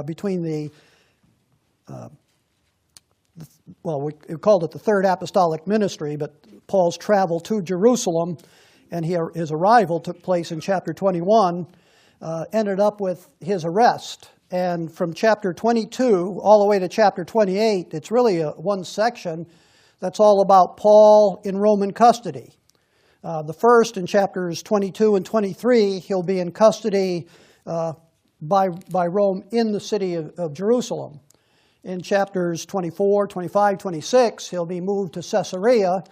between we called it the Third Apostolic Ministry, but Paul's travel to Jerusalem and his arrival took place in chapter 21, ended up with his arrest. And from chapter 22 all the way to chapter 28, it's really one section that's all about Paul in Roman custody. The first, in chapters 22 and 23, he'll be in custody by Rome in the city of Jerusalem. In chapters 24, 25, 26, he'll be moved to Caesarea,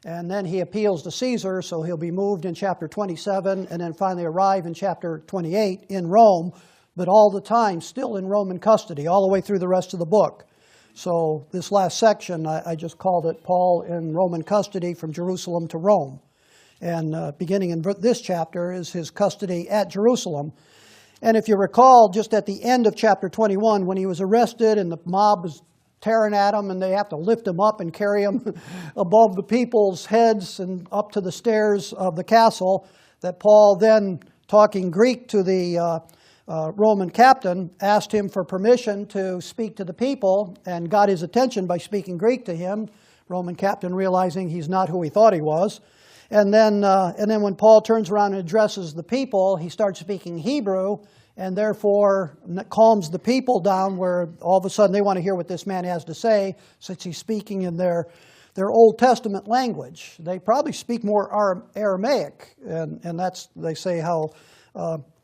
and then he appeals to Caesar, so he'll be moved in chapter 27, and then finally arrive in chapter 28 in Rome, but all the time still in Roman custody, all the way through the rest of the book. So this last section, I just called it Paul in Roman custody from Jerusalem to Rome. And beginning in this chapter is his custody at Jerusalem. And if you recall, just at the end of chapter 21, when he was arrested and the mob was tearing at him and they have to lift him up and carry him above the people's heads and up to the stairs of the castle, that Paul then, talking Greek to the Roman captain, asked him for permission to speak to the people and got his attention by speaking Greek to him, Roman captain realizing he's not who he thought he was. And then when Paul turns around and addresses the people, he starts speaking Hebrew, and therefore calms the people down, where all of a sudden they want to hear what this man has to say, since he's speaking in their Old Testament language. They probably speak more Aramaic, and that's, they say, how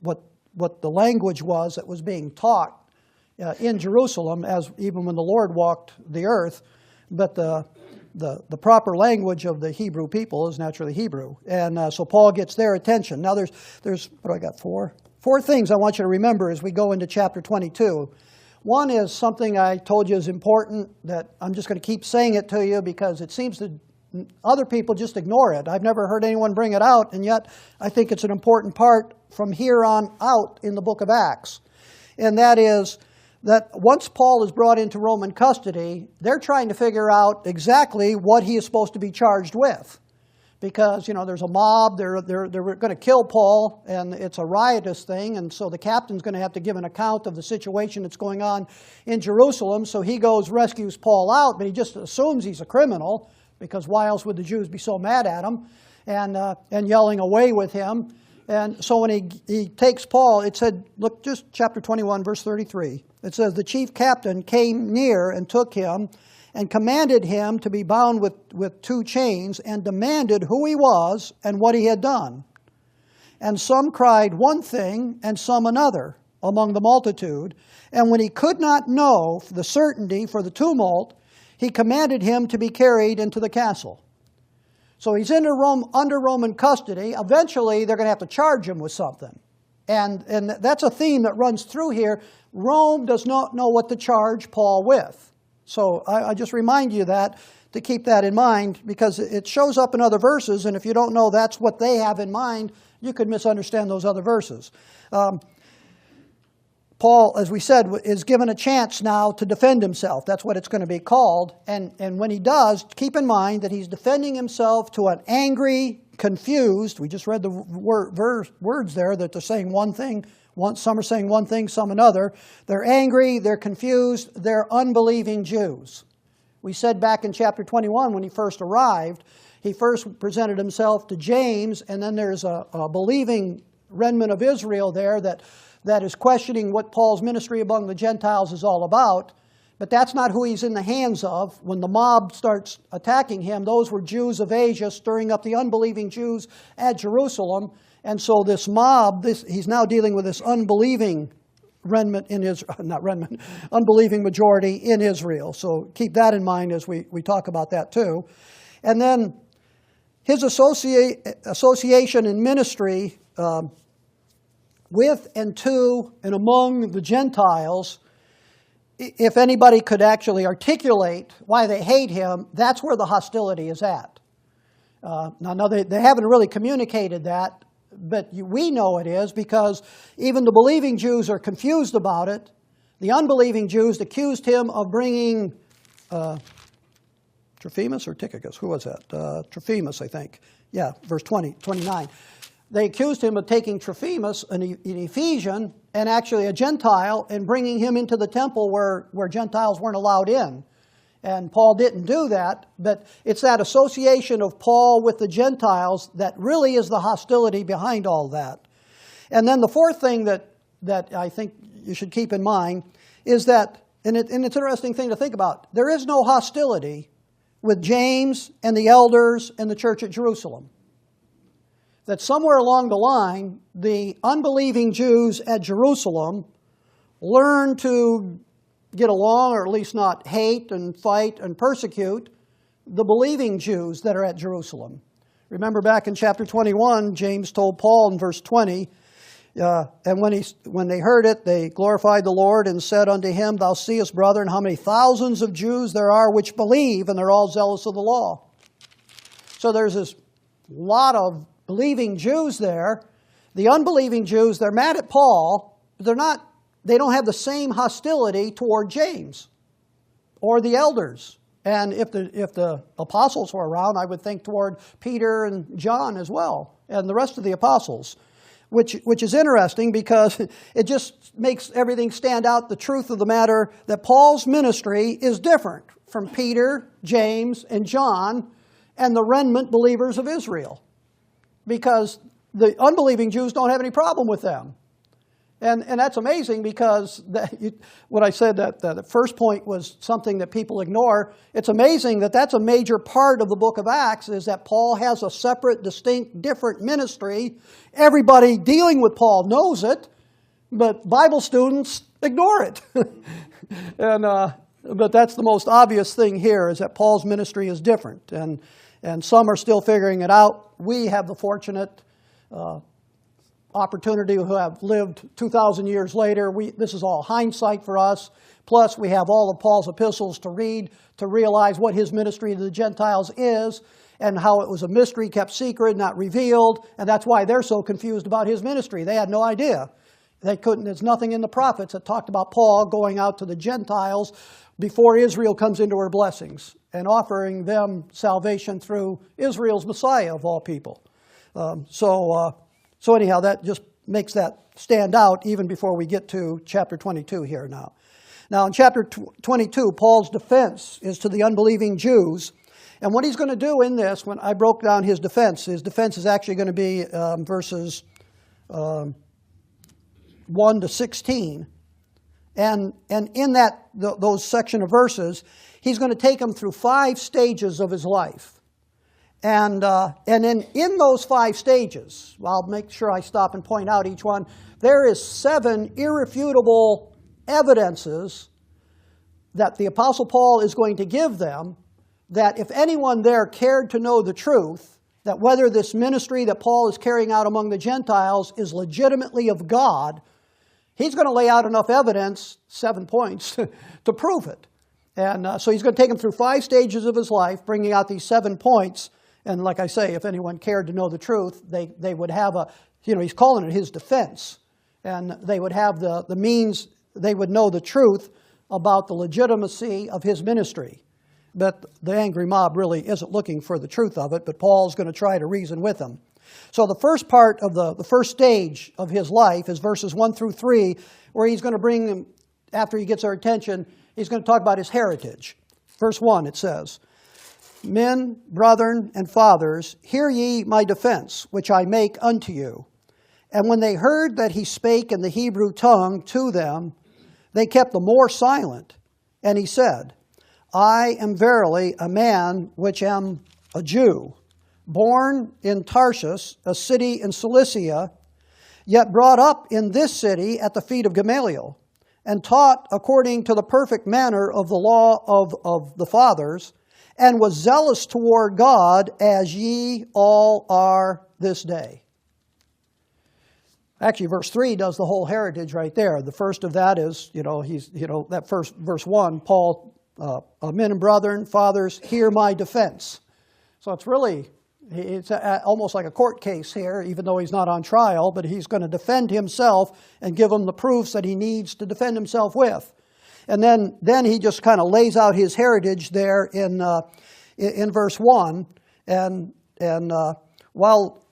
what the language was that was being taught in Jerusalem, as even when the Lord walked the earth. But the proper language of the Hebrew people is naturally Hebrew. And so Paul gets their attention. Now there's what do I got, four things I want you to remember as we go into chapter 22. One is something I told you is important, that I'm just going to keep saying it to you because it seems that other people just ignore it. I've never heard anyone bring it out, and yet I think it's an important part from here on out in the book of Acts. And that is that once Paul is brought into Roman custody, they're trying to figure out exactly what he is supposed to be charged with. Because, there's a mob, they're going to kill Paul, and it's a riotous thing, and so the captain's going to have to give an account of the situation that's going on in Jerusalem. So he goes, rescues Paul out, but he just assumes he's a criminal, because why else would the Jews be so mad at him and yelling away with him? And so when he takes Paul, it said, look, just chapter 21, verse 33. It says, the chief captain came near and took him and commanded him to be bound with two chains, and demanded who he was and what he had done. And some cried one thing and some another among the multitude. And when he could not know the certainty for the tumult, he commanded him to be carried into the castle. So he's under Roman custody. Eventually, they're going to have to charge him with something. And that's a theme that runs through here. Rome does not know what to charge Paul with. So I just remind you that, to keep that in mind, because it shows up in other verses, and if you don't know that's what they have in mind, you could misunderstand those other verses. Paul, as we said, is given a chance now to defend himself. That's what it's going to be called. And when he does, keep in mind that he's defending himself to an angry, confused, we just read the words there that they're saying one thing, some are saying one thing, some another. They're angry, they're confused, they're unbelieving Jews. We said back in chapter 21 when he first arrived, he first presented himself to James, and then there's a believing remnant of Israel there that is questioning what Paul's ministry among the Gentiles is all about. But that's not who he's in the hands of. When the mob starts attacking him, those were Jews of Asia stirring up the unbelieving Jews at Jerusalem. And so this mob, he's now dealing with this unbelieving remnant in Israel, not remnant, unbelieving majority in Israel. So keep that in mind as we talk about that too. And then his association in ministry with and to and among the Gentiles, if anybody could actually articulate why they hate him, that's where the hostility is at. Now, they haven't really communicated that, but we know it is, because even the believing Jews are confused about it. The unbelieving Jews accused him of bringing Trophimus or Tychicus. Who was that? Trophimus, I think. Yeah, verse 29. They accused him of taking Trophimus, an Ephesian, and actually a Gentile, and bringing him into the temple where Gentiles weren't allowed in. And Paul didn't do that, but it's that association of Paul with the Gentiles that really is the hostility behind all that. And then the fourth thing that I think you should keep in mind is that, and it's an interesting thing to think about, there is no hostility with James and the elders and the church at Jerusalem. That somewhere along the line, the unbelieving Jews at Jerusalem learned to get along, or at least not hate and fight and persecute the believing Jews that are at Jerusalem. Remember back in chapter 21, James told Paul in verse 20, and when they heard it, they glorified the Lord and said unto him, Thou seest, brethren, how many thousands of Jews there are which believe, and they're all zealous of the law. So there's this lot of believing Jews there. The unbelieving Jews, they're mad at Paul, but they don't have the same hostility toward James or the elders. And if the apostles were around, I would think toward Peter and John as well, and the rest of the apostles, which is interesting because it just makes everything stand out, the truth of the matter, that Paul's ministry is different from Peter, James, and John, and the remnant believers of Israel. Because the unbelieving Jews don't have any problem with them. And that's amazing because what I said, that the first point was something that people ignore. It's amazing that that's a major part of the book of Acts, is that Paul has a separate, distinct, different ministry. Everybody dealing with Paul knows it, but Bible students ignore it. But that's the most obvious thing here, is that Paul's ministry is different. And some are still figuring it out. We have the fortunate opportunity who have lived 2,000 years later. This is all hindsight for us. Plus, we have all of Paul's epistles to read to realize what his ministry to the Gentiles is and how it was a mystery kept secret, not revealed. And that's why they're so confused about his ministry. They had no idea. There's nothing in the prophets that talked about Paul going out to the Gentiles before Israel comes into her blessings and offering them salvation through Israel's Messiah of all people. So anyhow, that just makes that stand out even before we get to chapter 22 here now. Now in chapter 22, Paul's defense is to the unbelieving Jews. And what he's going to do in this, when I broke down his defense is actually going to be verses 1 to 16. And in those section of verses, he's going to take them through 5 stages of his life. And then in those 5 stages, I'll make sure I stop and point out each one, there is 7 irrefutable evidences that the Apostle Paul is going to give them, that if anyone there cared to know the truth, that whether this ministry that Paul is carrying out among the Gentiles is legitimately of God, he's going to lay out enough evidence, 7 points, to prove it. And so he's going to take them through 5 stages of his life, bringing out these 7 points. And like I say, if anyone cared to know the truth, they would have he's calling it his defense. And they would have the means, they would know the truth about the legitimacy of his ministry. But the angry mob really isn't looking for the truth of it, but Paul's going to try to reason with them. So the first part of the first stage of his life is verses 1 through 3, where he's going to bring them, after he gets our attention, he's going to talk about his heritage. Verse 1, it says, Men, brethren, and fathers, hear ye my defense, which I make unto you. And when they heard that he spake in the Hebrew tongue to them, they kept the more silent. And he said, I am verily a man which am a Jew, born in Tarsus, a city in Cilicia, yet brought up in this city at the feet of Gamaliel, and taught according to the perfect manner of the law of the fathers, and was zealous toward God, as ye all are this day. Actually, verse 3 does the whole heritage right there. The first of that is, that first verse 1, Paul, men and brethren, fathers, hear my defense. So it's almost like a court case here, even though he's not on trial, but he's going to defend himself and give them the proofs that he needs to defend himself with. And then he just kind of lays out his heritage there in verse 1. And while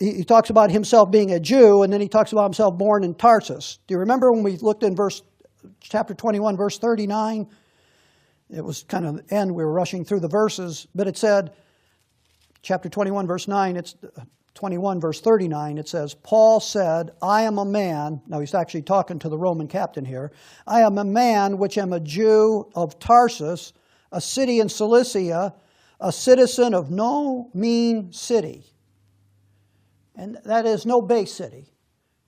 he talks about himself being a Jew, and then he talks about himself born in Tarsus. Do you remember when we looked in chapter 21, verse 39? It was kind of the end. We were rushing through the verses, but it said, chapter 21, verse 9, it's 21, verse 39, it says, Paul said, I am a man, now he's actually talking to the Roman captain here, I am a man which am a Jew of Tarsus, a city in Cilicia, a citizen of no mean city. And that is no base city.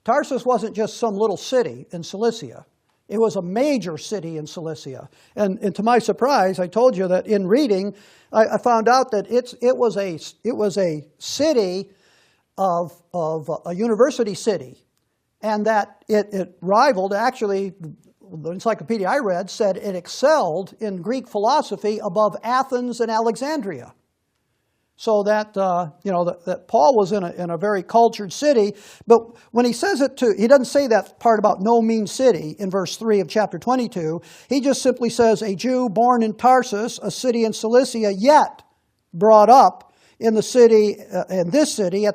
Tarsus wasn't just some little city in Cilicia. It was a major city in Cilicia. And to my surprise, I told you that in reading, I found out that it was a city of a university city, and that it rivaled, actually, the encyclopedia I read said it excelled in Greek philosophy above Athens and Alexandria. So that, that Paul was in a very cultured city. But when he says he doesn't say that part about no mean city in verse 3 of chapter 22. He just simply says, a Jew born in Tarsus, a city in Cilicia, yet brought up in this city at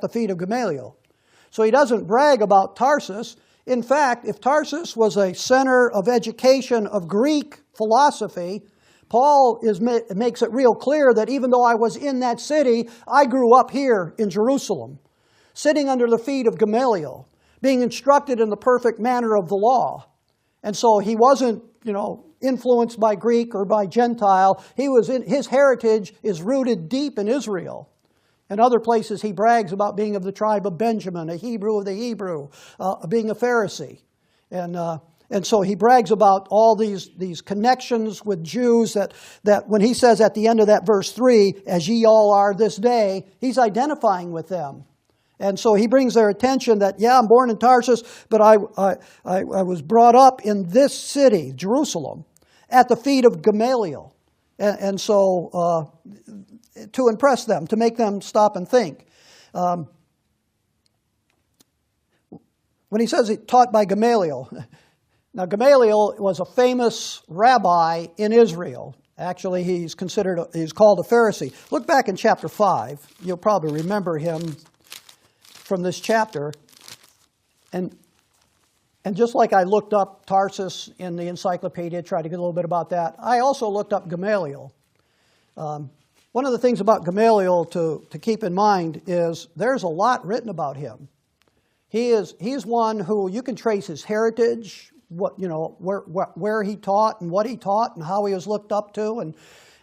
the feet of Gamaliel. So he doesn't brag about Tarsus. In fact, if Tarsus was a center of education of Greek philosophy, Paul makes it real clear that even though I was in that city, I grew up here in Jerusalem, sitting under the feet of Gamaliel, being instructed in the perfect manner of the law. And so he wasn't, influenced by Greek or by Gentile. His heritage is rooted deep in Israel. In other places, he brags about being of the tribe of Benjamin, a Hebrew of the Hebrew, being a Pharisee. And so he brags about all these connections with Jews that when he says at the end of that verse 3, as ye all are this day, he's identifying with them. And so he brings their attention that, I'm born in Tarsus, but I was brought up in this city, Jerusalem, at the feet of Gamaliel. And so to impress them, to make them stop and think. When he says he taught by Gamaliel, now Gamaliel was a famous rabbi in Israel. Actually, he's called a Pharisee. Look back in chapter 5. You'll probably remember him from this chapter. And just like I looked up Tarsus in the encyclopedia, tried to get a little bit about that, I also looked up Gamaliel. One of the things about Gamaliel to keep in mind is there's a lot written about him. He's one who you can trace his heritage, where he taught and what he taught and how he was looked up to, and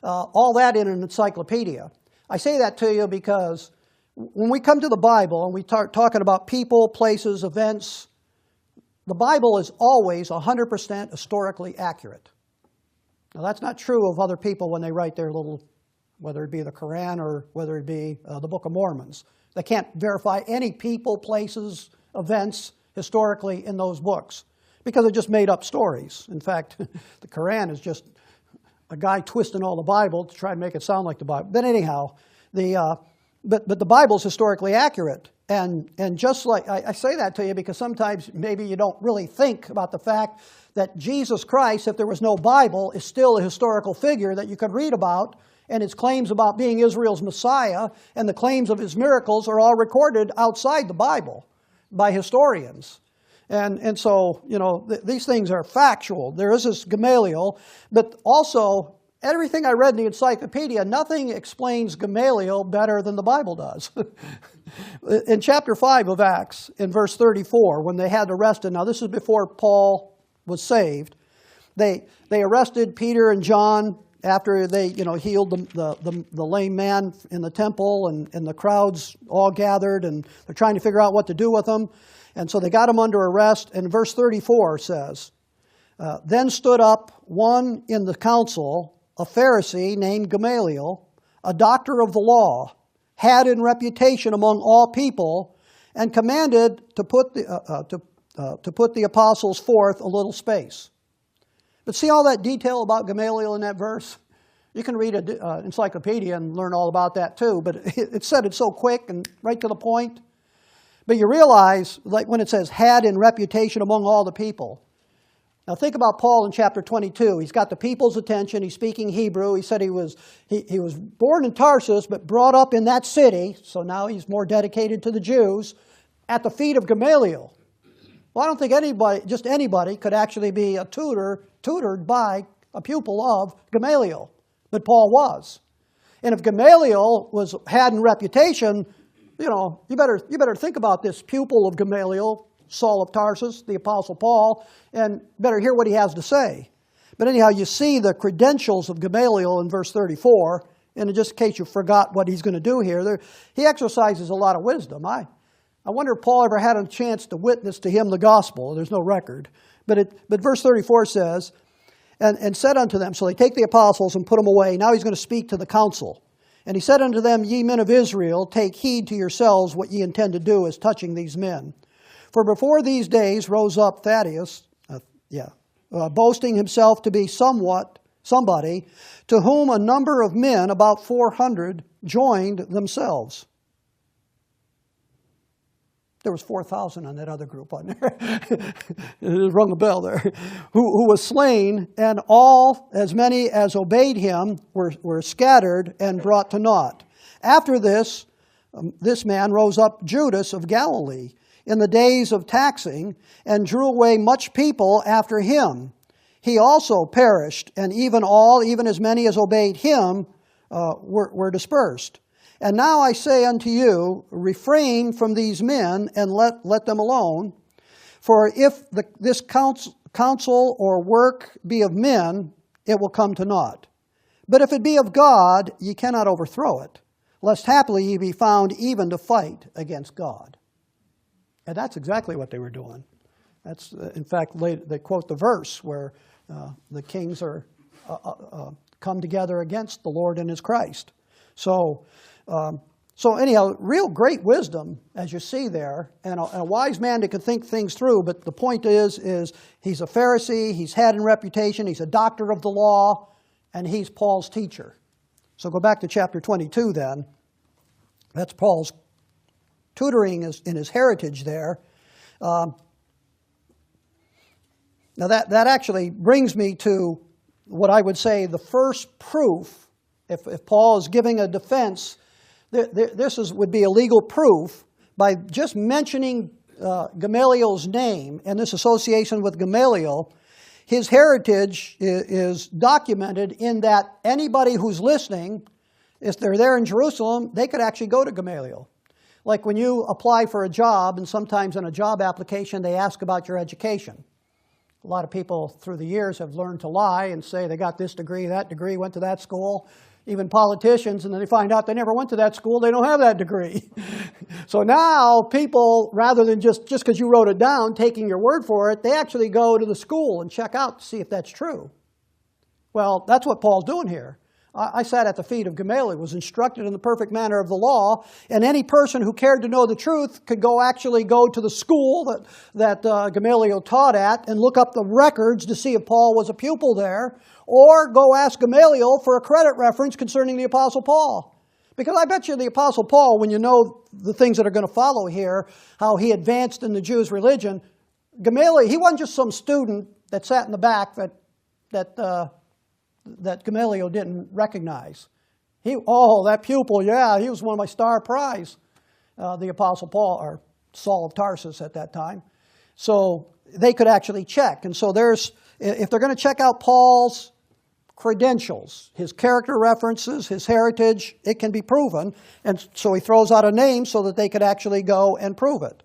all that in an encyclopedia. I say that to you because when we come to the Bible and we start talking about people, places, events, the Bible is always 100% historically accurate. Now that's not true of other people when they write their little, whether it be the Quran or whether it be the Book of Mormons. They can't verify any people, places, events historically in those books, because they're just made up stories. In fact, the Quran is just a guy twisting all the Bible to try and make it sound like the Bible. But anyhow, but the Bible's historically accurate. And just like, I say that to you because sometimes maybe you don't really think about the fact that Jesus Christ, if there was no Bible, is still a historical figure that you could read about, and his claims about being Israel's Messiah and the claims of his miracles are all recorded outside the Bible by historians. And so, these things are factual. There is this Gamaliel, but also everything I read in the encyclopedia, nothing explains Gamaliel better than the Bible does. In chapter 5 of Acts, in verse 34, when they had arrested, now this is before Paul was saved, they arrested Peter and John after they healed the lame man in the temple, and the crowds all gathered, and they're trying to figure out what to do with them. And so they got him under arrest, and verse 34 says, Then stood up one in the council, a Pharisee named Gamaliel, a doctor of the law, had in reputation among all people, and commanded to put the apostles forth a little space. But see all that detail about Gamaliel in that verse? You can read an encyclopedia and learn all about that too, but it said it so quick and right to the point. But you realize, like when it says, had in reputation among all the people, Now think about Paul in chapter 22. He's got the people's attention. He's speaking Hebrew. He said he was born in Tarsus but brought up in that city. So now he's more dedicated to the Jews at the feet of Gamaliel. Well, I don't think anybody could actually be a tutored by a pupil of Gamaliel. But Paul was. And if Gamaliel had in reputation, you better think about this pupil of Gamaliel, Saul of Tarsus, the Apostle Paul, and better hear what he has to say. But anyhow, you see the credentials of Gamaliel in verse 34, and just in case you forgot what he's going to do here, he exercises a lot of wisdom. I wonder if Paul ever had a chance to witness to him the gospel. There's no record. But verse 34 says, and said unto them, so they take the apostles and put them away. Now he's going to speak to the council. And he said unto them, Ye men of Israel, take heed to yourselves what ye intend to do as touching these men. For before these days rose up Thaddeus, boasting himself to be somebody, to whom a number of men, about 400, joined themselves. There was 4,000 on that other group on there. It rung a bell there. Who was slain, and all, as many as obeyed him, were scattered and brought to naught. After this man rose up Judas of Galilee, in the days of taxing, and drew away much people after him. He also perished, and even as many as obeyed him, were dispersed. And now I say unto you, refrain from these men, and let them alone. For if this counsel or work be of men, it will come to naught. But if it be of God, ye cannot overthrow it, lest haply ye be found even to fight against God. And that's exactly what they were doing. That's, in fact, they quote the verse where the kings are come together against the Lord and his Christ. So anyhow, real great wisdom, as you see there, and a wise man that can think things through. But the point is he's a Pharisee, he's had in reputation, he's a doctor of the law, and he's Paul's teacher. So go back to chapter 22 then. That's Paul's tutoring in his heritage there. Now that actually brings me to what I would say the first proof, if Paul is giving a defense, would be a legal proof by just mentioning Gamaliel's name and this association with Gamaliel. His heritage is documented in that anybody who's listening, if they're there in Jerusalem, they could actually go to Gamaliel. Like when you apply for a job, and sometimes in a job application they ask about your education. A lot of people through the years have learned to lie and say they got this degree, that degree, went to that school. Even politicians, and then they find out they never went to that school, they don't have that degree. So now people, rather than just because you wrote it down, taking your word for it, they actually go to the school and check out to see if that's true. Well, that's what Paul's doing here. I sat at the feet of Gamaliel, was instructed in the perfect manner of the law, and any person who cared to know the truth could actually go to the school that Gamaliel taught at and look up the records to see if Paul was a pupil there, or go ask Gamaliel for a credit reference concerning the Apostle Paul. Because I bet you the Apostle Paul, when you know the things that are going to follow here, how he advanced in the Jews' religion, Gamaliel, he wasn't just some student that sat in the back that Gamaliel didn't recognize. That pupil, yeah, he was one of my star prize, the Apostle Paul, or Saul of Tarsus at that time. So they could actually check. And so if they're going to check out Paul's credentials, his character references, his heritage, it can be proven. And so he throws out a name so that they could actually go and prove it.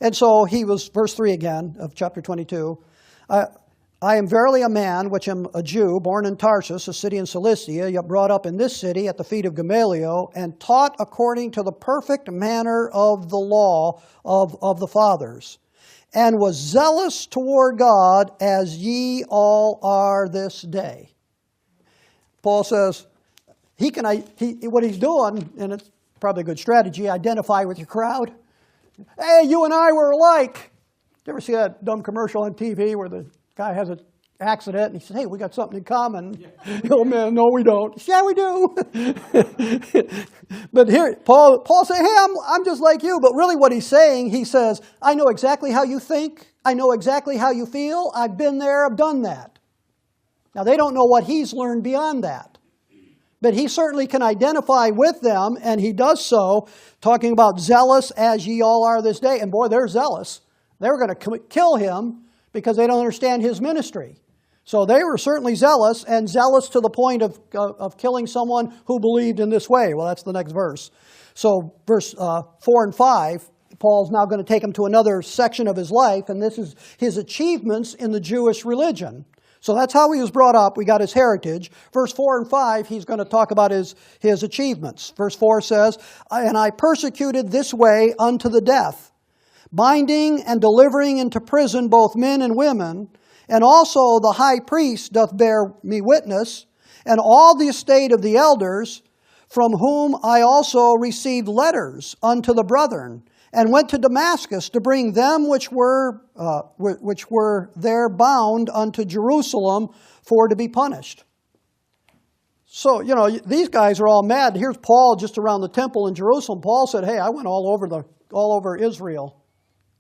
And so he was, verse 3 again of chapter 22, I am verily a man, which am a Jew, born in Tarsus, a city in Cilicia, yet brought up in this city at the feet of Gamaliel, and taught according to the perfect manner of the law of the fathers, and was zealous toward God, as ye all are this day. Paul says, what he's doing, and it's probably a good strategy, identify with your crowd. Hey, you and I were alike. You ever see that dumb commercial on TV where the guy has an accident and he says, hey, we got something in common. Yeah. Oh man, no we don't. Yeah, we do. But here, Paul said, hey, I'm just like you. But really what he's saying, he says, I know exactly how you think. I know exactly how you feel. I've been there, I've done that. Now, they don't know what he's learned beyond that. But he certainly can identify with them, and he does so, talking about zealous as ye all are this day. And boy, they're zealous. They were going to kill him because they don't understand his ministry. So they were certainly zealous, and zealous to the point of killing someone who believed in this way. Well, that's the next verse. So verse 4 and 5, Paul's now going to take him to another section of his life, and this is his achievements in the Jewish religion. So that's how he was brought up. We got his heritage. Verse 4 and 5, he's going to talk about his achievements. Verse 4 says, and I persecuted this way unto the death, binding and delivering into prison both men and women, and also the high priest doth bear me witness, and all the estate of the elders, from whom I also received letters unto the brethren, and went to Damascus to bring them which were there bound unto Jerusalem for to be punished. So, these guys are all mad. Here's Paul just around the temple in Jerusalem. Paul said, hey, I went all over Israel,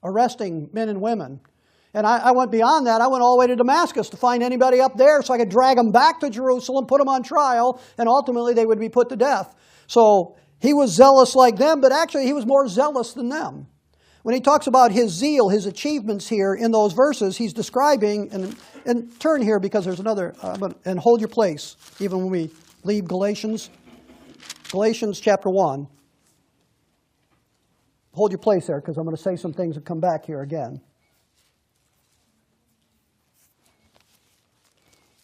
arresting men and women. And I went beyond that. I went all the way to Damascus to find anybody up there so I could drag them back to Jerusalem, put them on trial, and ultimately they would be put to death. So he was zealous like them, but actually he was more zealous than them. When he talks about his zeal, his achievements here in those verses, he's describing, and turn here because there's another, and hold your place, even when we leave Galatians. Galatians chapter 1. Hold your place there because I'm going to say some things that come back here again.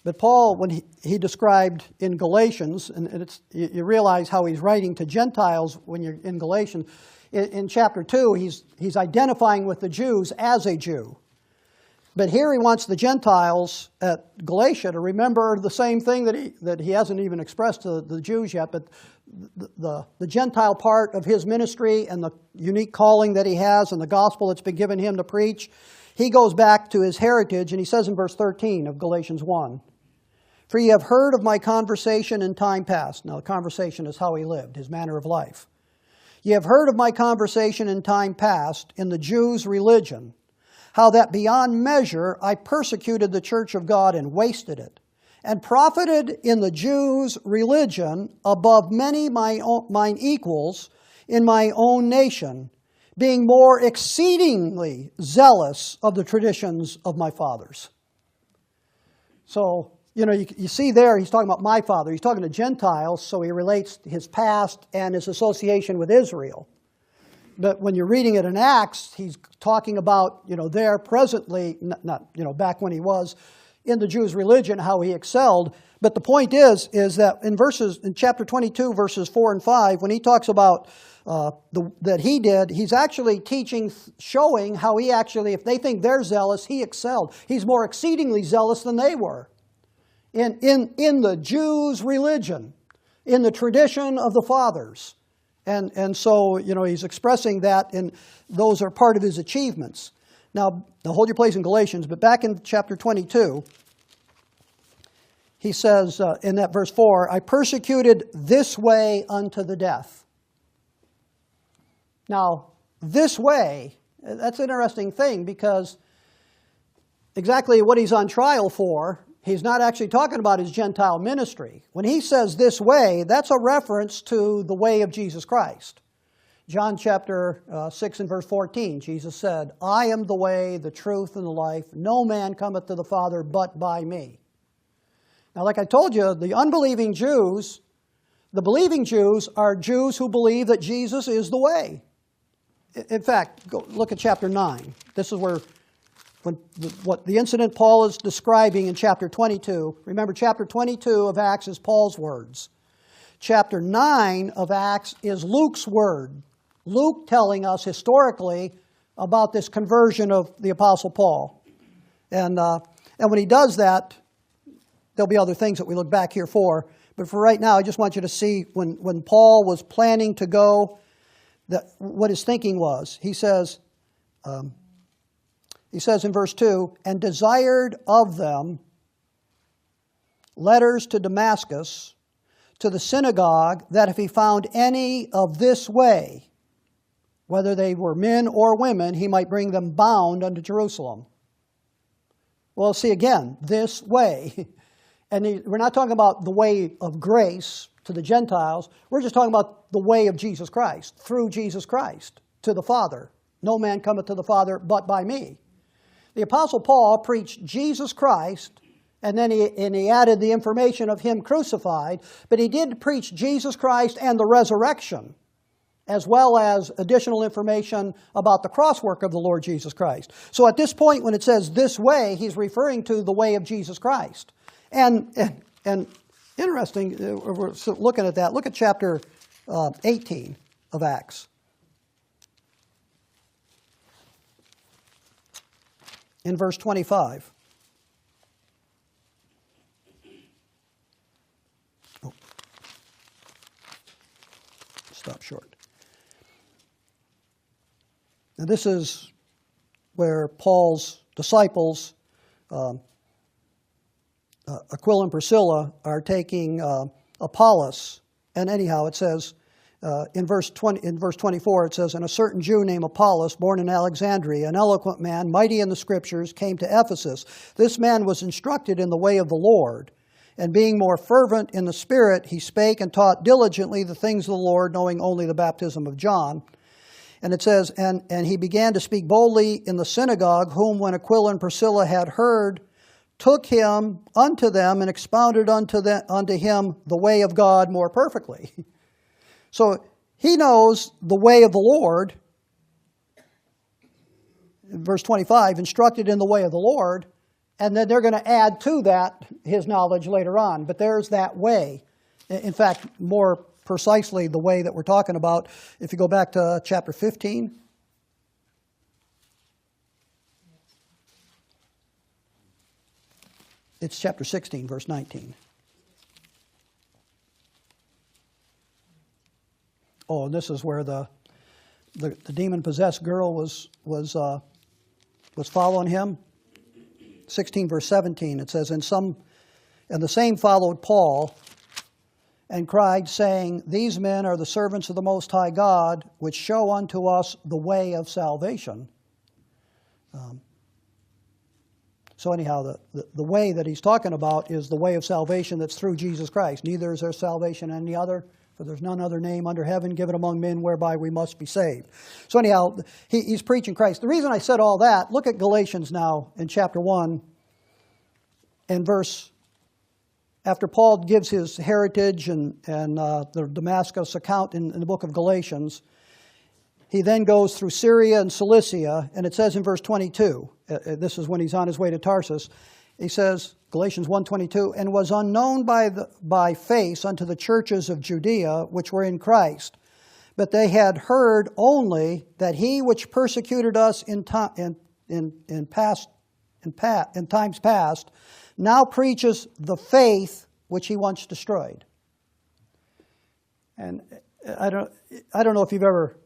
But Paul, when he described in Galatians, and you realize how he's writing to Gentiles when you're in Galatians, in chapter 2, he's identifying with the Jews as a Jew. But here he wants the Gentiles at Galatia to remember the same thing that he hasn't even expressed to the Jews yet, but the Gentile part of his ministry and the unique calling that he has and the gospel that's been given him to preach. He goes back to his heritage, and he says in verse 13 of Galatians 1, for ye have heard of my conversation in time past. Now, the conversation is how he lived, his manner of life. Ye have heard of my conversation in time past in the Jews' religion, how that beyond measure I persecuted the church of God and wasted it, and profited in the Jews' religion above many mine equals in my own nation, being more exceedingly zealous of the traditions of my fathers. So, you see there, he's talking about my father. He's talking to Gentiles, so he relates his past and his association with Israel. But when you're reading it in Acts, he's talking about, there presently, not back when he was in the Jews' religion, how he excelled. But the point is that in chapter 22, verses 4 and 5, when he talks about that he did, he's actually teaching, showing how he actually, if they think they're zealous, he excelled. He's more exceedingly zealous than they were. In the Jews' religion, in the tradition of the fathers. And so, he's expressing that, and those are part of his achievements. Now hold your place in Galatians, but back in chapter 22, he says in that verse 4, I persecuted this way unto the death. Now, this way, that's an interesting thing because exactly what he's on trial for, he's not actually talking about his Gentile ministry. When he says this way, that's a reference to the way of Jesus Christ. John chapter 6 and verse 14, Jesus said, I am the way, the truth, and the life. No man cometh to the Father but by me. Now, like I told you, the unbelieving Jews, the believing Jews are Jews who believe that Jesus is the way. In fact, go look at chapter 9. This is what the incident Paul is describing in chapter 22. Remember, chapter 22 of Acts is Paul's words. Chapter 9 of Acts is Luke's word. Luke telling us historically about this conversion of the Apostle Paul. And when he does that, there'll be other things that we look back here for. But for right now, I just want you to see when Paul was planning to go, what his thinking was. He says in verse 2, and desired of them letters to Damascus, to the synagogue, that if he found any of this way, whether they were men or women, he might bring them bound unto Jerusalem. Well, see again, this way. And we're not talking about the way of grace to the Gentiles. We're just talking about the way of Jesus Christ, through Jesus Christ, to the Father. No man cometh to the Father but by me. The Apostle Paul preached Jesus Christ, and then he added the information of him crucified, but he did preach Jesus Christ and the resurrection, as well as additional information about the crosswork of the Lord Jesus Christ. So at this point, when it says this way, he's referring to the way of Jesus Christ. And interesting, we're looking at that. Look at chapter 18 of Acts. In verse 25. Oh. Stop short. Now this is where Paul's disciples, Aquila and Priscilla, are taking Apollos. And anyhow, it says in verse 24, it says, "And a certain Jew named Apollos, born in Alexandria, an eloquent man, mighty in the Scriptures, came to Ephesus. This man was instructed in the way of the Lord. And being more fervent in the Spirit, he spake and taught diligently the things of the Lord, knowing only the baptism of John." And it says, and he began to speak boldly in the synagogue, whom when Aquila and Priscilla had heard, took him unto them and expounded unto him the way of God more perfectly. So he knows the way of the Lord. In verse 25, instructed in the way of the Lord, and then they're going to add to that his knowledge later on. But there's that way. In fact, more precisely the way that we're talking about, if you go back to chapter 15. It's chapter 16, verse 19. Oh, and this is where the demon-possessed girl was following him. 16, verse 17, it says, And the same followed Paul, and cried, saying, These men are the servants of the Most High God, which show unto us the way of salvation. So anyhow, the way that he's talking about is the way of salvation that's through Jesus Christ. Neither is there salvation in any other, for there's none other name under heaven given among men whereby we must be saved. So anyhow, he's preaching Christ. The reason I said all that, look at Galatians now in chapter 1 and verse, after Paul gives his heritage and the Damascus account in the book of Galatians, he then goes through Syria and Cilicia, and it says in verse 22, this is when he's on his way to Tarsus, he says, Galatians 1:22, and was unknown by face unto the churches of Judea which were in Christ, but they had heard only that he which persecuted us in times past now preaches the faith which he once destroyed. And I don't know if you've ever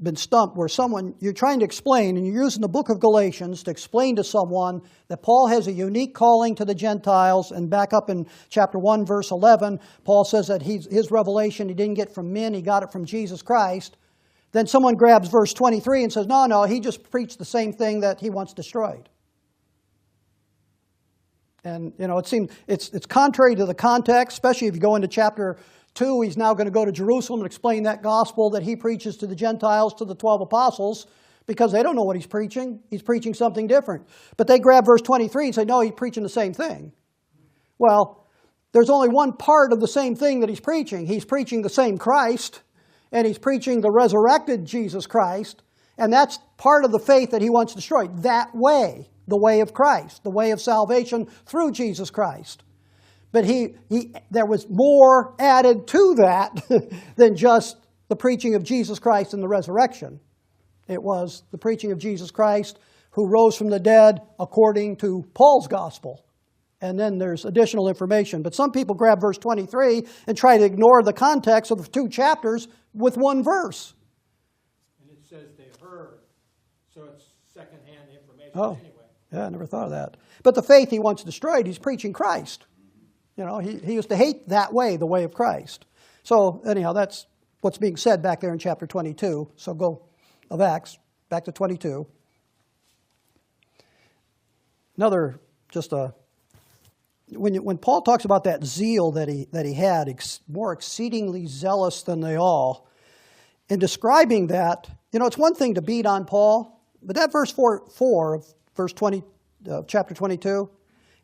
been stumped where you're trying to explain, and you're using the book of Galatians to explain to someone that Paul has a unique calling to the Gentiles, and back up in chapter 1, verse 11, Paul says that his revelation he didn't get from men, he got it from Jesus Christ. Then someone grabs verse 23 and says, no, he just preached the same thing that he once destroyed. And, it seems it's contrary to the context, especially if you go into chapter 2, he's now going to go to Jerusalem and explain that gospel that he preaches to the Gentiles, to the 12 apostles, because they don't know what he's preaching. He's preaching something different. But they grab verse 23 and say, no, he's preaching the same thing. Well, there's only one part of the same thing that he's preaching. He's preaching the same Christ, and he's preaching the resurrected Jesus Christ, and that's part of the faith that he wants destroyed. That way, the way of Christ, the way of salvation through Jesus Christ. But there was more added to that than just the preaching of Jesus Christ and the resurrection. It was the preaching of Jesus Christ who rose from the dead according to Paul's gospel. And then there's additional information. But some people grab verse 23 and try to ignore the context of the 2 chapters with one verse. And it says they heard, so it's secondhand information anyway. Yeah, I never thought of that. But the faith he once destroyed, he's preaching Christ. He used to hate that way, the way of Christ. So anyhow, that's what's being said back there in chapter 22. So go of Acts, back to 22. Another, when Paul talks about that zeal that he had, more exceedingly zealous than they all, in describing that, it's one thing to beat on Paul, but that verse 4 of verse 20, chapter 22,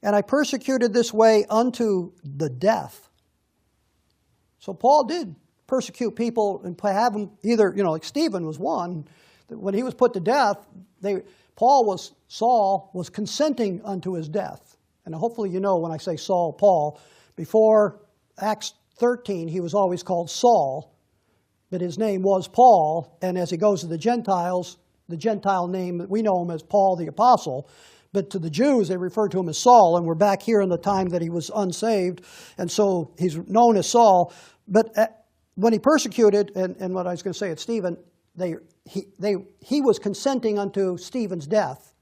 and I persecuted this way unto the death. So Paul did persecute people and have them either, like Stephen was one. When he was put to death, Saul was consenting unto his death. And hopefully when I say Saul, Paul, before Acts 13, he was always called Saul, but his name was Paul. And as he goes to the Gentiles, the Gentile name, we know him as Paul the Apostle, but to the Jews, they refer to him as Saul, and we're back here in the time that he was unsaved, and so he's known as Saul. But when he persecuted, and what I was going to say at Stephen, he was consenting unto Stephen's death,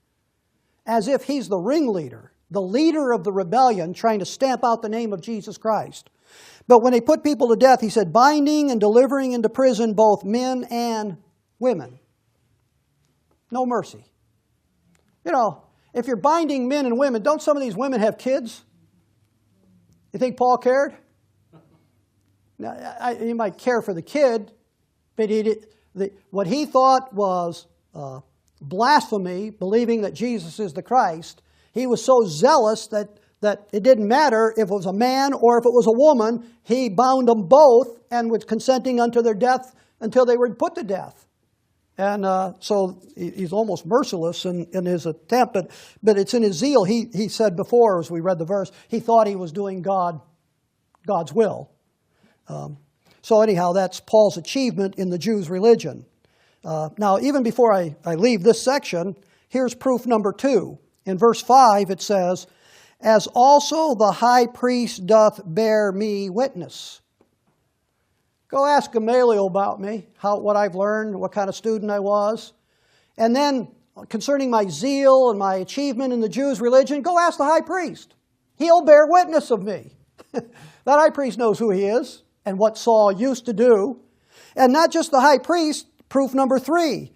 as if he's the ringleader, the leader of the rebellion, trying to stamp out the name of Jesus Christ. But when he put people to death, he said, binding and delivering into prison both men and women. No mercy. If you're binding men and women, don't some of these women have kids? You think Paul cared? Now, he might care for the kid, but what he thought was blasphemy, believing that Jesus is the Christ, he was so zealous that it didn't matter if it was a man or if it was a woman, he bound them both and was consenting unto their death until they were put to death. And so he's almost merciless in his attempt, but it's in his zeal. He said before, as we read the verse, he thought he was doing God's will. So anyhow, that's Paul's achievement in the Jews' religion. Now, even before I leave this section, here's proof number 2. In verse 5 it says, as also the high priest doth bear me witness. Go ask Gamaliel about me, what I've learned, what kind of student I was. And then, concerning my zeal and my achievement in the Jews' religion, go ask the high priest. He'll bear witness of me. That high priest knows who he is and what Saul used to do. And not just the high priest, proof number 3,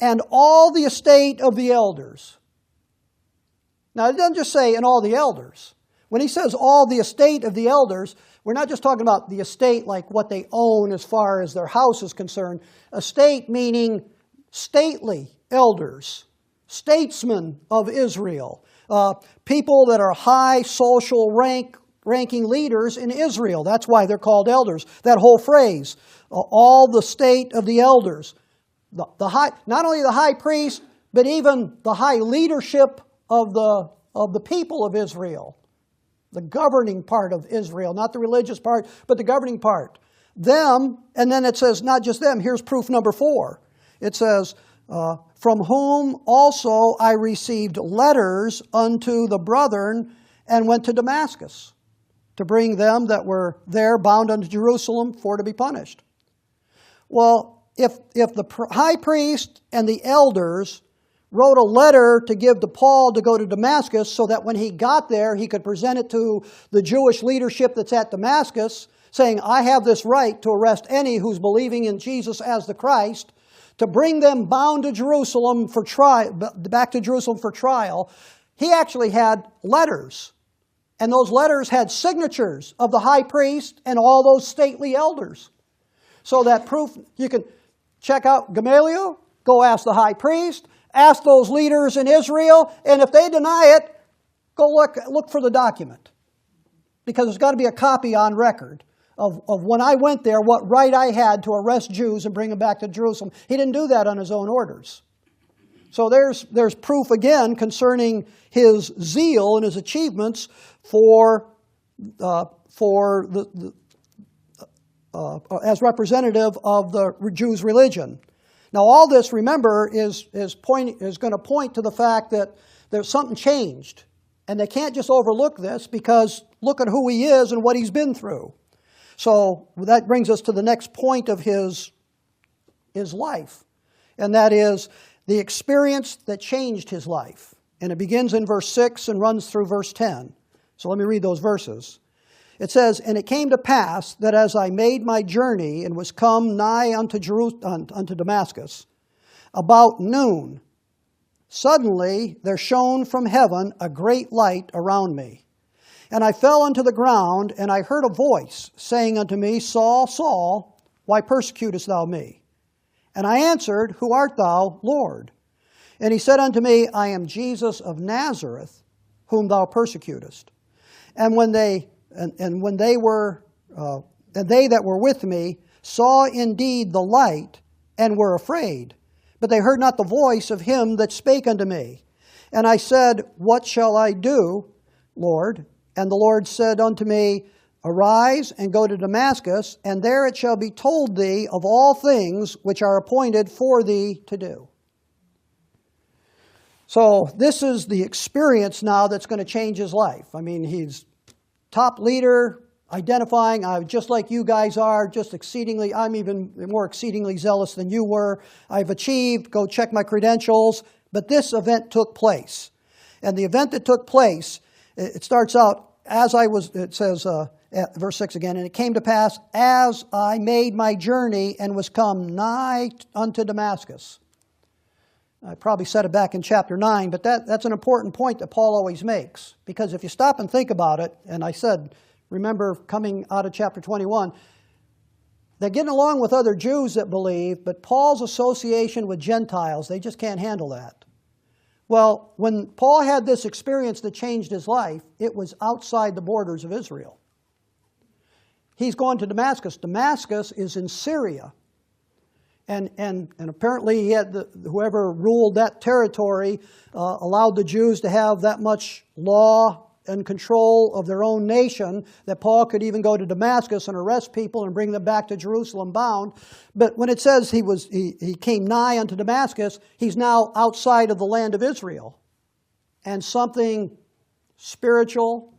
and all the estate of the elders. Now, it doesn't just say, and all the elders. When he says all the estate of the elders, we're not just talking about the estate like what they own as far as their house is concerned. Estate meaning stately elders, statesmen of Israel, people that are high social ranking leaders in Israel. That's why they're called elders. That whole phrase, all the state of the elders. Not only the high priest, but even the high leadership of the people of Israel. The governing part of Israel, not the religious part, but the governing part. Them, and then it says not just them, here's proof number 4. It says, from whom also I received letters unto the brethren and went to Damascus to bring them that were there bound unto Jerusalem for to be punished. Well, if the high priest and the elders wrote a letter to give to Paul to go to Damascus so that when he got there, he could present it to the Jewish leadership that's at Damascus, saying, I have this right to arrest any who's believing in Jesus as the Christ, to bring them bound to Jerusalem for back to Jerusalem for trial. He actually had letters, and those letters had signatures of the high priest and all those stately elders. So that proof, you can check out Gamaliel, go ask the high priest, ask those leaders in Israel, and if they deny it, go look for the document. Because there's got to be a copy on record of when I went there, what right I had to arrest Jews and bring them back to Jerusalem. He didn't do that on his own orders. So there's proof again concerning his zeal and his achievements as representative of the Jews' religion. Now, all this, remember, is going to point to the fact that there's something changed. And they can't just overlook this because look at who he is and what he's been through. So that brings us to the next point of his life. And that is the experience that changed his life. And it begins in verse 6 and runs through verse 10. So let me read those verses. It says, and it came to pass that as I made my journey and was come nigh unto Damascus, about noon, suddenly there shone from heaven a great light around me. And I fell unto the ground, and I heard a voice saying unto me, Saul, Saul, why persecutest thou me? And I answered, Who art thou, Lord? And he said unto me, I am Jesus of Nazareth, whom thou persecutest. And they that were with me saw indeed the light, and were afraid. But they heard not the voice of him that spake unto me. And I said, What shall I do, Lord? And the Lord said unto me, Arise and go to Damascus, and there it shall be told thee of all things which are appointed for thee to do. So this is the experience now that's going to change his life. I mean, he's top leader, identifying, just like you guys are, I'm even more exceedingly zealous than you were. I've achieved, go check my credentials. But this event took place. And the event that took place, it starts out, it says, verse 6 again, and it came to pass, as I made my journey and was come nigh unto Damascus. I probably said it back in chapter 9, but that's an important point that Paul always makes. Because if you stop and think about it, and I said, remember coming out of chapter 21, they're getting along with other Jews that believe, but Paul's association with Gentiles, they just can't handle that. Well, when Paul had this experience that changed his life, it was outside the borders of Israel. He's going to Damascus. Damascus is in Syria. And apparently he had whoever ruled that territory allowed the Jews to have that much law and control of their own nation that Paul could even go to Damascus and arrest people and bring them back to Jerusalem bound. But when it says he came nigh unto Damascus, he's now outside of the land of Israel. And something spiritual,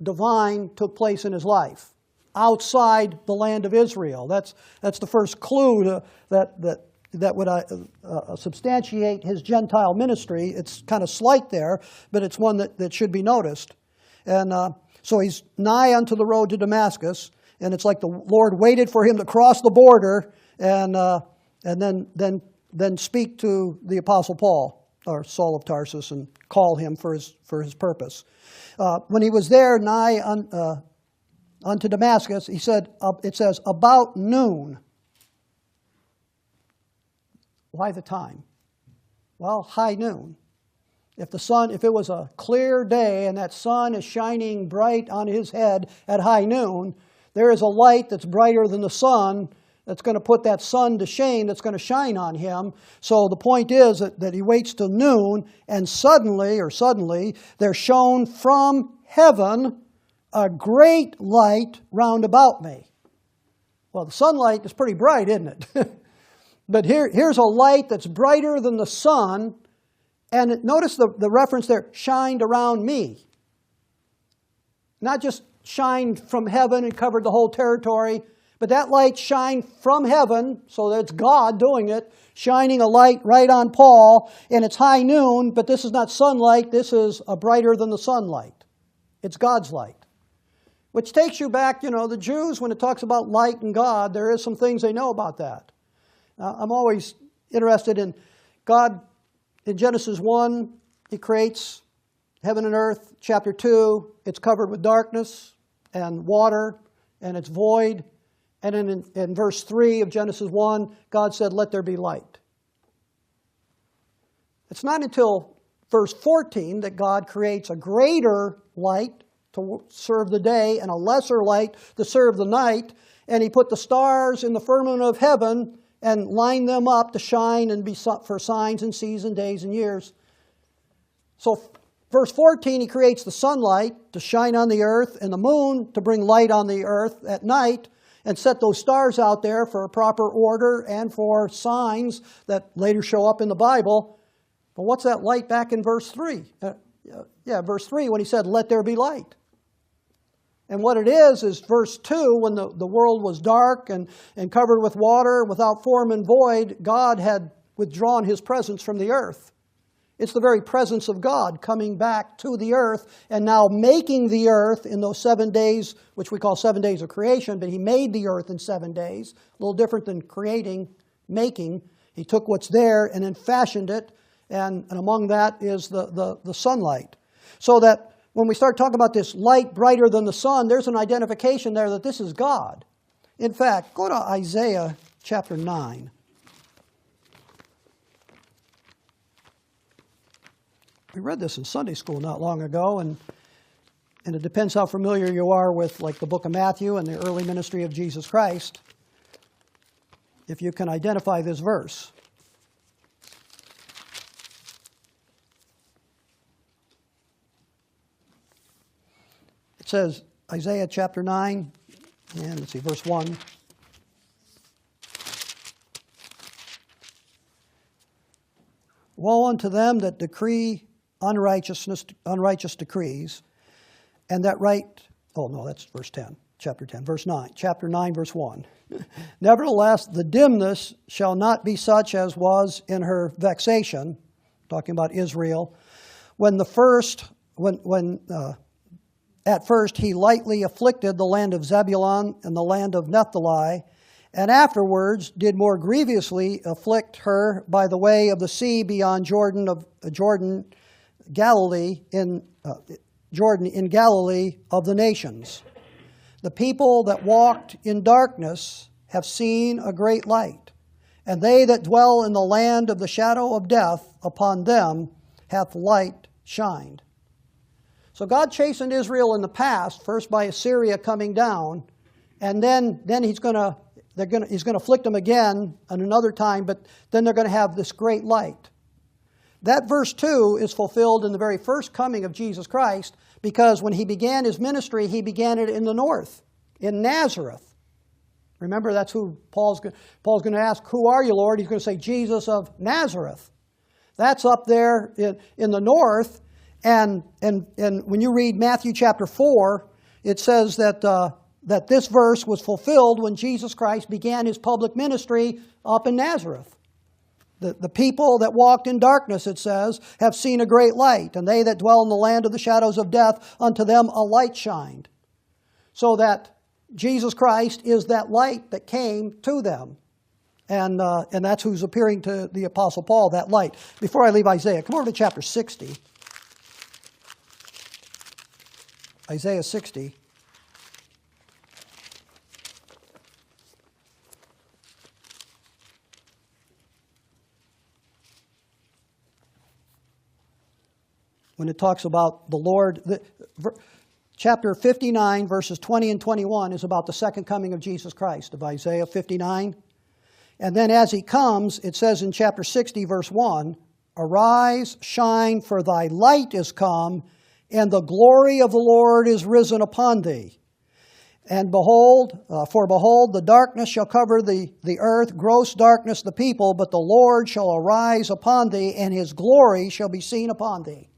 divine took place in his life. Outside the land of Israel. That's the first clue that would substantiate his Gentile ministry. It's kind of slight there, but it's one that should be noticed. And so he's nigh unto the road to Damascus, and it's like the Lord waited for him to cross the border and then speak to the Apostle Paul, or Saul of Tarsus, and call him for his purpose. When he was there nigh unto Damascus, he said, it says, about noon. Why the time? Well, high noon. If it was a clear day and that sun is shining bright on his head at high noon, there is a light that's brighter than the sun that's going to put that sun to shame, that's going to shine on him. So the point is that he waits till noon, and suddenly, there shone from heaven a great light round about me. Well, the sunlight is pretty bright, isn't it? But here's a light that's brighter than the sun, and notice the reference there, shined around me. Not just shined from heaven and covered the whole territory, but that light shined from heaven, so that's God doing it, shining a light right on Paul, and it's high noon, but this is not sunlight, this is a brighter than the sunlight. It's God's light. Which takes you back, the Jews, when it talks about light and God, there is some things they know about that. I'm always interested in God. In Genesis 1, He creates heaven and earth. Chapter 2, it's covered with darkness and water, and it's void. And then in verse 3 of Genesis 1, God said, let there be light. It's not until verse 14 that God creates a greater light to serve the day and a lesser light to serve the night. And He put the stars in the firmament of heaven and lined them up to shine and be for signs and seasons, days and years. So verse 14, He creates the sunlight to shine on the earth and the moon to bring light on the earth at night and set those stars out there for a proper order and for signs that later show up in the Bible. But what's that light back in verse 3? Verse 3 when He said, let there be light. And what it is verse 2, when the world was dark and covered with water, without form and void, God had withdrawn His presence from the earth. It's the very presence of God coming back to the earth and now making the earth in those 7 days, which we call 7 days of creation, but He made the earth in 7 days. A little different than creating, making. He took what's there and then fashioned it, and among that is the sunlight. So that when we start talking about this light brighter than the sun, there's an identification there that this is God. In fact, go to Isaiah chapter 9. We read this in Sunday school not long ago, and it depends how familiar you are with like the book of Matthew and the early ministry of Jesus Christ, if you can identify this verse. It says, Isaiah chapter 9, and let's see, verse 1. Woe unto them that decree unrighteous decrees, and that write, oh no, that's verse 10, chapter 10, verse 9, chapter 9, verse 1. Nevertheless, the dimness shall not be such as was in her vexation, talking about Israel, at first he lightly afflicted the land of Zebulun and the land of Naphtali, and afterwards did more grievously afflict her by the way of the sea beyond Jordan Galilee in Galilee of the nations. The people that walked in darkness have seen a great light, and they that dwell in the land of the shadow of death, upon them hath light shined. So God chastened Israel in the past, first by Assyria coming down, and then he's going to afflict them again at another time, but then they're going to have this great light. That verse 2 is fulfilled in the very first coming of Jesus Christ, because when he began his ministry, he began it in the north, in Nazareth. Remember, that's who Paul's going to ask, "Who are you, Lord?" He's going to say, "Jesus of Nazareth." That's up there in the north, and when you read Matthew chapter 4, it says that this verse was fulfilled when Jesus Christ began his public ministry up in Nazareth. The people that walked in darkness, it says, have seen a great light, and they that dwell in the land of the shadows of death, unto them a light shined. So that Jesus Christ is that light that came to them. And that's who's appearing to the Apostle Paul, that light. Before I leave Isaiah, come over to chapter 60. Isaiah 60. When it talks about the Lord, chapter 59, verses 20 and 21 is about the second coming of Jesus Christ, of Isaiah 59. And then as he comes, it says in chapter 60, verse 1, "Arise, shine, for thy light is come, and the glory of the Lord is risen upon thee. And behold, the darkness shall cover the earth, gross darkness the people, but the Lord shall arise upon thee, and his glory shall be seen upon thee."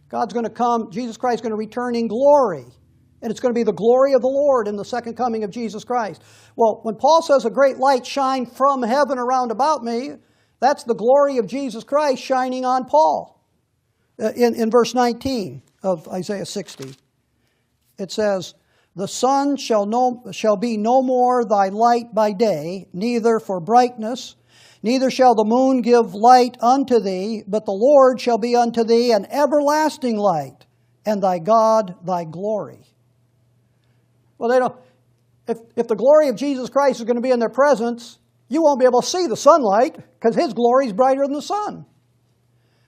God's going to come, Jesus Christ is going to return in glory. And it's going to be the glory of the Lord in the second coming of Jesus Christ. Well, when Paul says a great light shine from heaven around about me, that's the glory of Jesus Christ shining on Paul. In verse 19 of Isaiah 60, it says, "The sun shall be no more thy light by day, neither for brightness, neither shall the moon give light unto thee, but the Lord shall be unto thee an everlasting light, and thy God thy glory." Well, if the glory of Jesus Christ is going to be in their presence, you won't be able to see the sunlight, because his glory is brighter than the sun.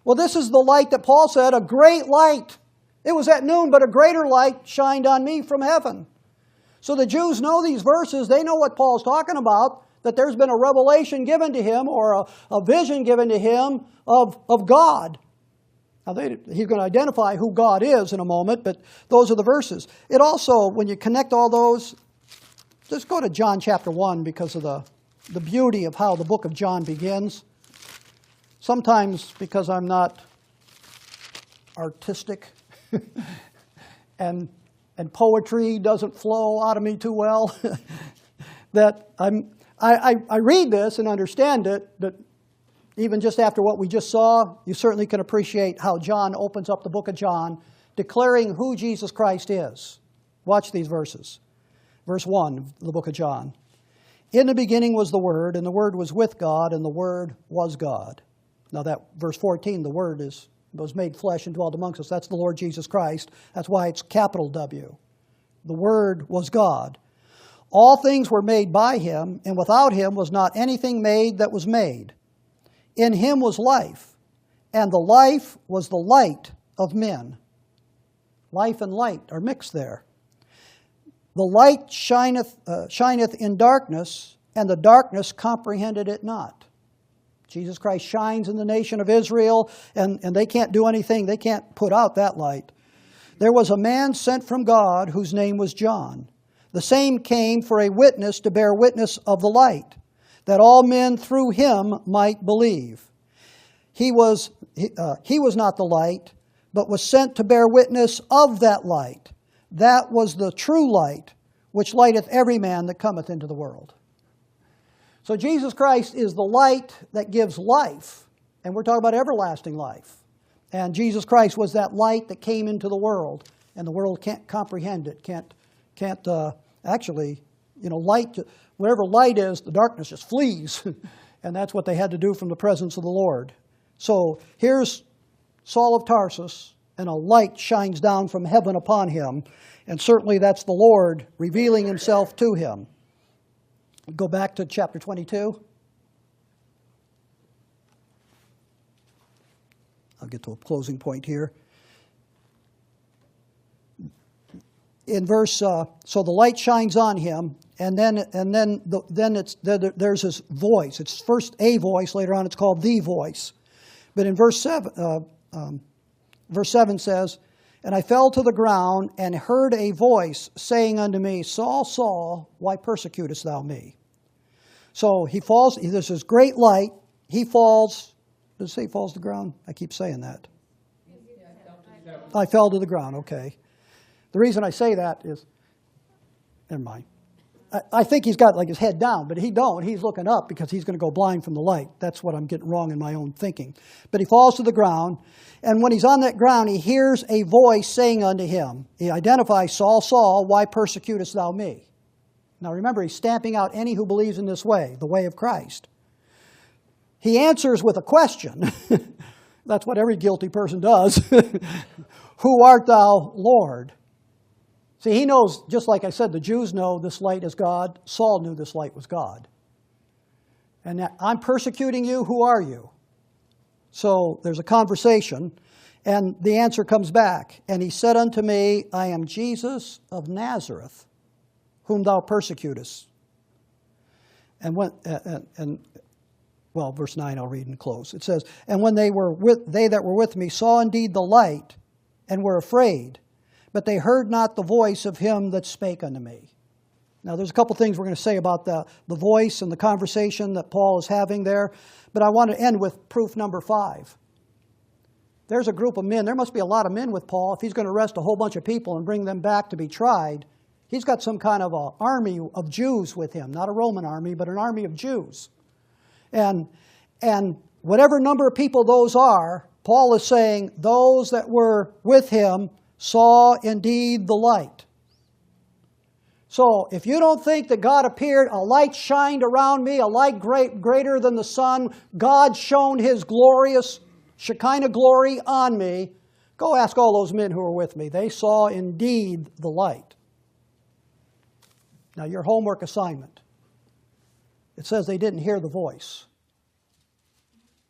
Well, this is the light that Paul said, a great light. It was at noon, but a greater light shined on me from heaven. So the Jews know these verses. They know what Paul's talking about, that there's been a revelation given to him, or a vision given to him of God. Now, he's going to identify who God is in a moment, but those are the verses. It also, when you connect all those, just go to John chapter 1 because of the beauty of how the book of John begins. Sometimes because I'm not artistic and poetry doesn't flow out of me too well, that I read this and understand it, but even just after what we just saw, you certainly can appreciate how John opens up the book of John, declaring who Jesus Christ is. Watch these verses. Verse 1 of the book of John. In the beginning was the Word, and the Word was with God, and the Word was God. Now that verse 14, the Word was made flesh and dwelt amongst us. That's the Lord Jesus Christ. That's why it's capital W. The Word was God. All things were made by Him, and without Him was not anything made that was made. In Him was life, and the life was the light of men. Life and light are mixed there. The light shineth in darkness, and the darkness comprehended it not. Jesus Christ shines in the nation of Israel, and they can't do anything. They can't put out that light. There was a man sent from God whose name was John. The same came for a witness to bear witness of the light, that all men through him might believe. He was not the light, but was sent to bear witness of that light. That was the true light, which lighteth every man that cometh into the world. So Jesus Christ is the light that gives life, and we're talking about everlasting life. And Jesus Christ was that light that came into the world, and the world can't comprehend it, can't actually, light, wherever light is, the darkness just flees. And that's what they had to do from the presence of the Lord. So here's Saul of Tarsus, and a light shines down from heaven upon him. And certainly that's the Lord revealing himself to him. Go back to chapter 22. I'll get to a closing point here. In verse, so the light shines on him, and then there's his voice. It's first a voice, later on it's called the voice. But in verse 7 says, "And I fell to the ground and heard a voice saying unto me, Saul, Saul, why persecutest thou me?" So he falls, there's this great light, he falls, does it say he falls to the ground? I keep saying that. I fell to the ground, okay. The reason I say that is, never mind. I think he's got like his head down, but he don't. He's looking up because he's going to go blind from the light. That's what I'm getting wrong in my own thinking. But he falls to the ground, and when he's on that ground, he hears a voice saying unto him, he identifies, Saul, Saul, why persecutest thou me? Now remember, he's stamping out any who believes in this way, the way of Christ. He answers with a question. That's what every guilty person does. Who art thou, Lord? See, he knows, just like I said, the Jews know this light is God. Saul knew this light was God. And that, I'm persecuting you, who are you? So there's a conversation, and the answer comes back. And he said unto me, I am Jesus of Nazareth, whom thou persecutest. And verse 9 I'll read and close. It says, and when they that were with me saw indeed the light, and were afraid, but they heard not the voice of him that spake unto me. Now, there's a couple things we're going to say about the voice and the conversation that Paul is having there, but I want to end with proof number 5. There's a group of men. There must be a lot of men with Paul. If he's going to arrest a whole bunch of people and bring them back to be tried, he's got some kind of an army of Jews with him. Not a Roman army, but an army of Jews. And whatever number of people those are, Paul is saying those that were with him saw indeed the light. So if you don't think that God appeared, a light shined around me, a light greater than the sun, God shone his glorious Shekinah glory on me, go ask all those men who were with me. They saw indeed the light. Now your homework assignment. It says they didn't hear the voice.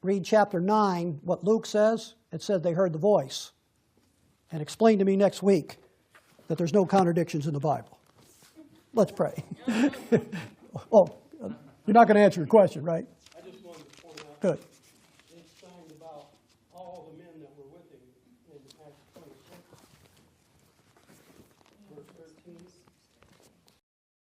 Read chapter 9, what Luke says. It said they heard the voice. And explain to me next week that there's no contradictions in the Bible. Let's pray. Oh, you're not going to answer your question, right? I just wanted to point out. Good.